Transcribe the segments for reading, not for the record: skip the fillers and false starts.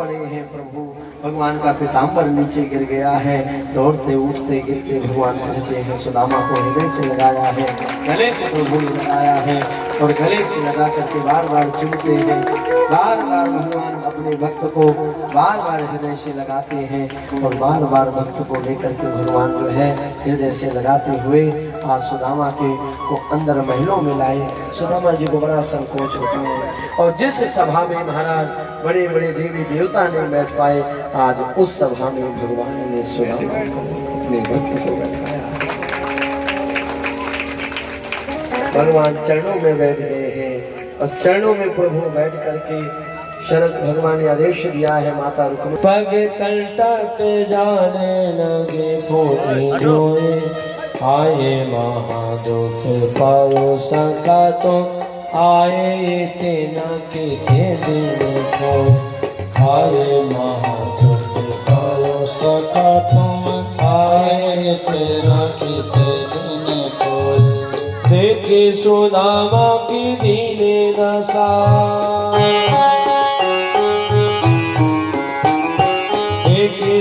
पड़े हैं प्रभु। भगवान का पीताम्बर नीचे गिर गया है, दौड़ते उठते गिरते भगवान पहुंचे हैं। सुदामा को हृदय से लगाया है, गले से प्रभु ने लगाया है और गले से लगा करके बार बार चुमते हैं। बार बार भगवान अपने भक्त को बार बार हृदय से लगाते हैं और बार बार भक्त को लेकर के भगवान जो है हृदय से लगाते हुए आज सुदामा के को अंदर महलों में लाए। सुदामा जी को बड़ा संकोच होता है और जिस सभा में महाराज बड़े बड़े देवी देवता नहीं बैठ पाए, आज उस सभा में भगवान ने सुदामा को अपने भक्त को बैठाया। भगवान चरणों में बैठ गए हैं और चरणों में प्रभु बैठ करके शरद भगवान ने आदेश दिया है। माता रुक्मिणी पग तलटक जाने लगे फूटे रोए, आए महादुख पायो सका तो आए तेना के थे दिन को, आए महादुख पायो सका तुम आए तेना के थे दिन को, देखे सुदामा की दीने दशा,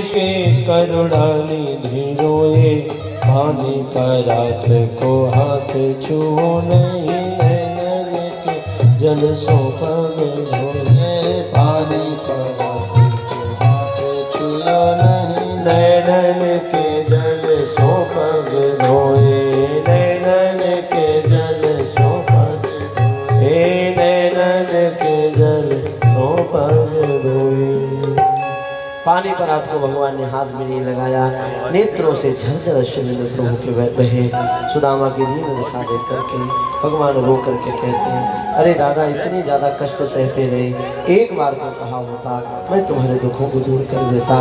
से करुणा निधि रोए, पानी परात को हाथ छुओ नहीं, नैनन के जल सो पग धोए, पानी परात को हाथ छुओ नहीं, नैनन के जल सो पग धोए, नैनन के जल सो पग धोए, नैनन के जल सो पग धोए। पानी पर हाथ को भगवान ने हाथ में नहीं लगाया, नेत्रों से झरझर अश्रु प्रभु के बहे। सुदामा की दीन दशा देख करके भगवान रो करके कहते हैं, अरे दादा इतनी ज्यादा कष्ट सहते रहे, एक बार तो कहा होता मैं तुम्हारे दुखों को दूर कर देता।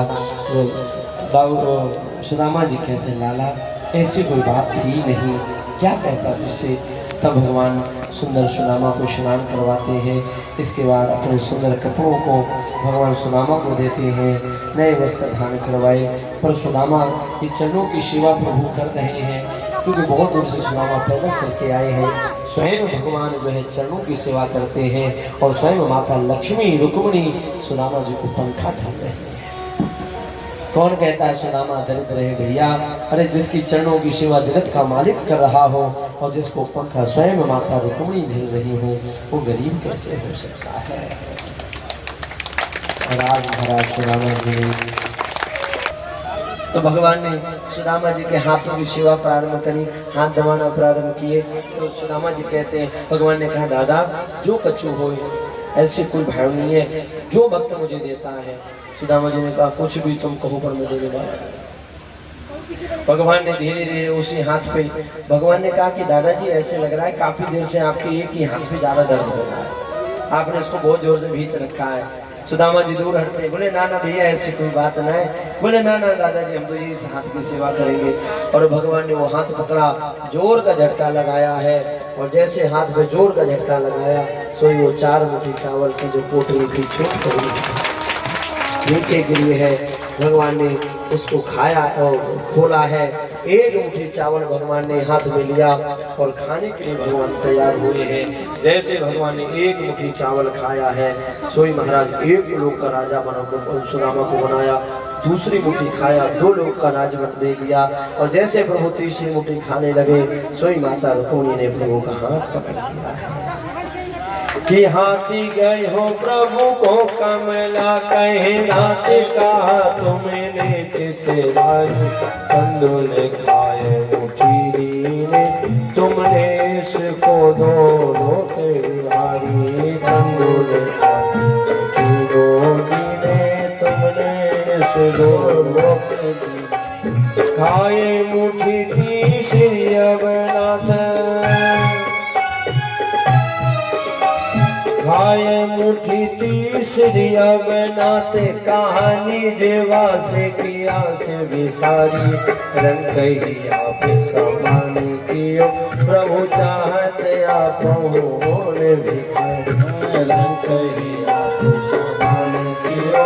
सुदामा जी कहते हैं, लाला ऐसी कोई बात थी नहीं, क्या कहता तुझसे। तब भगवान सुंदर सुदामा को स्नान करवाते हैं। इसके बाद अपने सुंदर कपड़ों को भगवान सुदामा को देते हैं, नए वस्त्र धारण करवाए। पर सुदामा की चरणों की सेवा प्रभु कर रहे हैं, क्योंकि बहुत दूर से सुदामा पैदल चल के आए हैं। स्वयं भगवान जो है चरणों की सेवा करते हैं और स्वयं माता लक्ष्मी रुक्मिणी सुदामा जी को पंखा झाल रहे हैं। कौन कहता है सुदामा दरिद्र है भैया, अरे जिसकी चरणों की सेवा जगत का मालिक कर रहा हो और जिसको पंखा स्वयं माता रुक्मिणी झेल रही हो, वो गरीब कैसे हो सकता है। और आज महाराज सुदामा जी ने तो भगवान ने सुदामा जी के हाथों की सेवा प्रारंभ करी, हाथ दबाना प्रारंभ किए। तो सुदामा जी कहते हैं, भगवान ने कहा दादा जो कछु हो ऐसे कोई भाव नहीं है, जो भक्त मुझे देता है। सुदामा जी ने कहा कुछ भी तुम कहो पर मैं देने वाला। भगवान ने धीरे धीरे उसी हाथ पे भगवान ने कहा कि दादाजी ऐसे लग रहा है काफी देर से आपके एक ही हाथ पे ज्यादा दर्द हो रहा है, आपने इसको बहुत जोर से भींच रखा है। सुदामा जी दूर हटते, बोले ना ना भैया ऐसी कोई बात ना है। बोले ना ना दादाजी हम तो ये इस हाथ की सेवा करेंगे। और भगवान ने वो हाथ पकड़ा, जोर का झटका लगाया है और जैसे हाथ पे जोर का झटका लगाया सो वो 4 मुट्ठी चावल की जो पोटली थी छूट गई नीचे गिरी है। भगवान ने उसको खाया और खोला है। एक मुट्ठी चावल भगवान ने हाथ में लिया और खाने के लिए भगवान तैयार हुए हैं। जैसे भगवान ने एक मुट्ठी चावल खाया है, सोई महाराज 1 लोक का राजा बना सुदामा को बनाया। दूसरी मुट्ठी खाया, 2 लोक का राज दे दिया। और जैसे प्रभु तीसरी मुट्ठी खाने लगे, सोई माता रुक्मिणी ने प्रभु का हाथ पकड़ लिया है कि हाथी गए हो प्रभु को कमला कहे नाथ कहा तुमने चितराई, कंदुल खाए मुठीरी ने तुमने इसको दोनों के बिहारी, कंदुल खाए मुठीरी ने तुमने इस दोनों के खाए मुठी तीसरी अवनाथ, खाए मुठी तीसरी अवनाथ, कहानी जेवा से किया से विसारी, रंग ही आप समान कियो प्रभु चाहत आप होने भिखारी, रंग ही आप समान कियो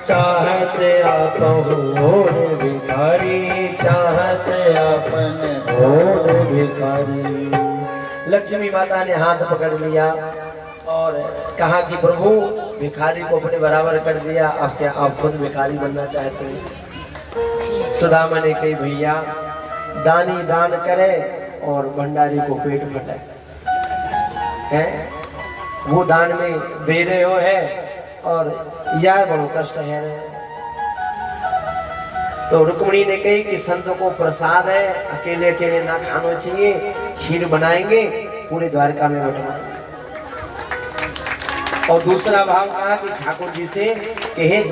चाहत आप होने भिखारी, चाहत आपन होने भिखारी। लक्ष्मी माता ने हाथ पकड़ लिया और कहा कि प्रभु भिखारी को अपने बराबर कर दिया, अब क्या आप खुद भिखारी बनना चाहते हैं? सुदामा ने कही भैया दानी दान करे और भंडारी को पेट फटे है, वो दान में दे रहे हो है और यह बड़ो कष्ट है। तो रुक्मिणी ने कही कि संतों को प्रसाद है, अकेले अकेले ना खाना चाहिए, खीर बनाएंगे पूरे द्वारका में बंटवाएंगे। और दूसरा भाव कहा कि ठाकुर जी से कहे